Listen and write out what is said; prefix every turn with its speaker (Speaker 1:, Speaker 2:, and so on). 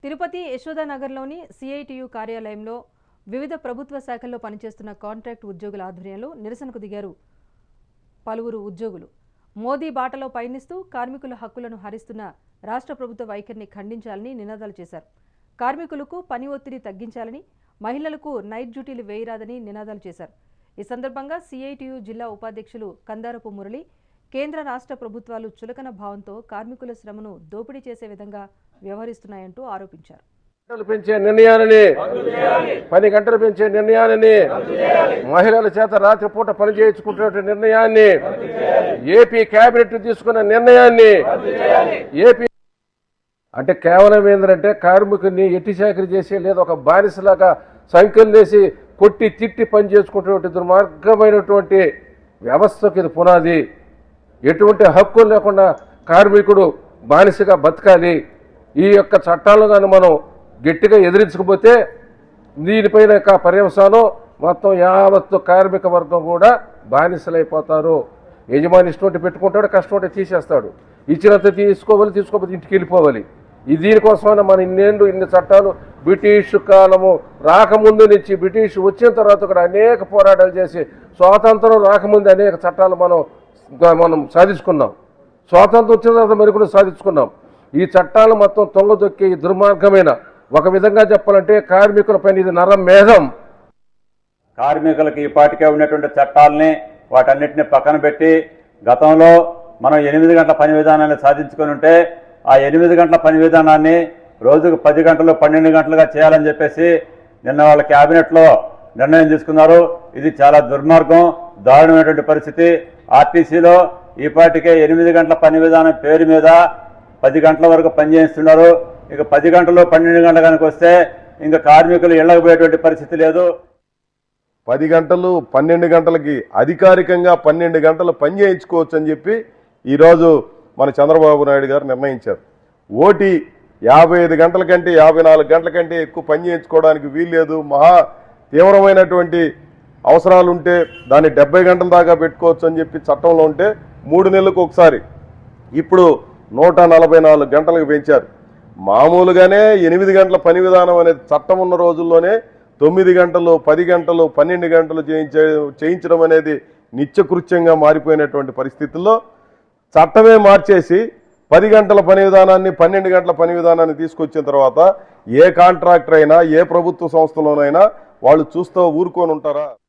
Speaker 1: Tirupati యశోదానగర్లోని CITU కార్యాలయంలో వివిధ ప్రభుత్వ శాఖల్లో పనిచేస్తున్న కాంట్రాక్ట్ ఉద్యోగుల ఆధ్వర్యంలో నిరసనకు దిగారు పలువురు ఉద్యోగులు. మోదీ బాటలో పయనిస్తూ కార్మికుల హక్కులను హరిస్తున్న రాష్ట్ర ప్రభుత్వ వైఖరిని ఖండించాలని నినాదాలు చేశారు. కార్మికులకు పని ఒత్తిడి తగ్గించాలని, మహిళలకు నైట్ డ్యూటీలు వేయరాదని నినాదాలు చేశారు. ఈ సందర్భంగా సిఐటియు జిల్లా ఉపాధ్యక్షులు కందారపు మురళి, కేంద్ర రాష్ట్ర ప్రభుత్వాలు చులకన భావంతో కార్మికుల శ్రమను దోపిడీ చేసే విధంగా వ్యవహరిస్తున్నాయంటూ ఆరోపించారు.
Speaker 2: పెంచే నిర్ణయాలని 10 గంటలు పెంచే నిర్ణయాలని మహిళల చేత రాత్రిపూట పని చేయించుకుంటున్న నిర్ణయాన్ని ఏపీ కేబినెట్ తీసుకున్న నిర్ణయాన్ని ఏపీ అంటే కేవలం ఏంటంటే కార్మికుడిని ఎట్టి చాకరీ చేసి లేదా ఒక బానిసలాగా సంఖ్యలు వేసి కొట్టి తిట్టి పని చేసుకుంటున్నటువంటి దుర్మార్గమైనటువంటి వ్యవస్థకు ఇది పునాది. ఎటువంటి హక్కులు లేకుండా కార్మికుడు బానిసగా బతకాలి. ఈ యొక్క చట్టాలను కానీ మనం గట్టిగా ఎదిరించకపోతే దీనిపైన పర్యవసానం మొత్తం యావత్తు కార్మిక వర్గం కూడా బానిసలైపోతారు. యజమాని ఇష్టం పెట్టుకుంటాడు, కష్టం ఉంటే తీసేస్తాడు. ఇచ్చినంత తీసుకోవాలి, తీసుకోకపోతే ఇంటికి వెళ్ళిపోవాలి. దీనికోసమైనా మన ఇన్ని చట్టాలు బ్రిటిష్ కాలము రాకముందు నుంచి బ్రిటిష్ వచ్చిన తర్వాత కూడా అనేక పోరాటాలు చేసి స్వాతంత్రం రాకముందు అనేక చట్టాలు మనం సాధించుకున్నాం. స్వాతంత్రం వచ్చిన తర్వాత మరి కూడా సాధించుకున్నాం. ఈ చట్టాలు మొత్తం తొంగదొక్కి దుర్మార్గమైన, ఒక విధంగా చెప్పాలంటే కార్మికుల పైన ఇది నరమేధం.
Speaker 3: కార్మికులకు ఈ పాటికే ఉన్నటువంటి చట్టాలని వాటన్నిటిని పక్కన పెట్టి గతంలో మనం 8 గంటల పని విధానాన్ని సాధించుకొని ఉంటే ఆ 8 గంటల పని విధానాన్ని రోజుకు 10 గంటలు 12 గంటలుగా చేయాలని చెప్పేసి నిన్న వాళ్ళ క్యాబినెట్లో నిర్ణయం తీసుకున్నారు. ఇది చాలా దుర్మార్గం, దారుణమైనటువంటి పరిస్థితి. ఆర్టీసీలో ఈ పాటికే 8 గంటల పని విధానం పేరు మీద 10 గంటల వరకు పనిచేస్తున్నారు. ఇక 10 గంటలు 12 గంటల కనుక వస్తే ఇంకా కార్మికులు ఇళ్లకు పోయేటువంటి పరిస్థితి లేదు.
Speaker 4: 10 గంటలు 12 గంటలకి అధికారికంగా 12 గంటలు పని చేయించుకోవచ్చు అని చెప్పి ఈరోజు మన చంద్రబాబు నాయుడు గారు నిర్ణయించారు. ఓటీ 55 గంటల కంటే 54 గంటల కంటే ఎక్కువ పని చేయించుకోవడానికి వీల్లేదు. మహా తీవ్రమైనటువంటి అవసరాలు ఉంటే దాన్ని 70 గంటల దాకా పెట్టుకోవచ్చు అని చెప్పి చట్టంలో ఉంటే 3 నెలలకు ఒకసారి ఇప్పుడు 144 గంటలకు పెంచారు. మామూలుగానే 8 గంటల పని విధానం అనేది చట్టం ఉన్న రోజుల్లోనే 9 గంటలు 10 గంటలు 12 గంటలు చేయించడం అనేది నిత్యకృత్యంగా మారిపోయినటువంటి పరిస్థితుల్లో చట్టమే మార్చేసి 10 గంటల పని విధానాన్ని 12 గంటల పని విధానాన్ని తీసుకొచ్చిన తర్వాత ఏ కాంట్రాక్టర్ అయినా ఏ ప్రభుత్వ సంస్థలోనైనా వాళ్ళు చూస్తూ ఊరుకొని ఉంటారా?